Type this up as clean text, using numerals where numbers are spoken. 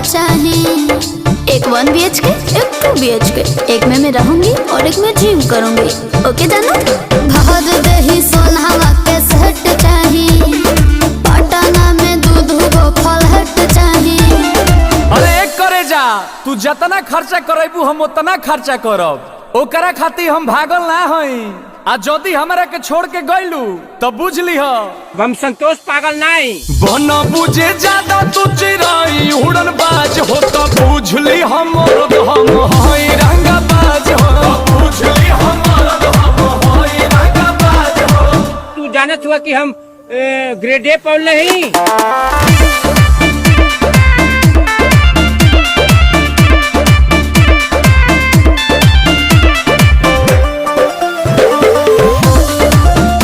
चाहिए। एक 1 BHK, एक 2 BHK, एक में मैं रहूंगी और एक में जिम करूंगी। ओके जानो? घर दही सोना के सेट चाहिए, पटना में दूध गो फलहट चाहिए। अरे एक करे जा, तू जितना खर्चा करेबू हम उतना खर्चा करब। ओकरा खातिर हम भागल ना हई। आ जदी हमरा के छोड़ के गइलू तो बुझ लीह हम संतोष पागल नहीं। बन बुझे ज्यादा तू चिराई उड़न बाज हो तो बुझ ली हम हई रंगा बाज हो। बुझ ली हम हई रंगा बाज हो। तू जानत हुआ कि हम ग्रेड ए पढ़ नहीं।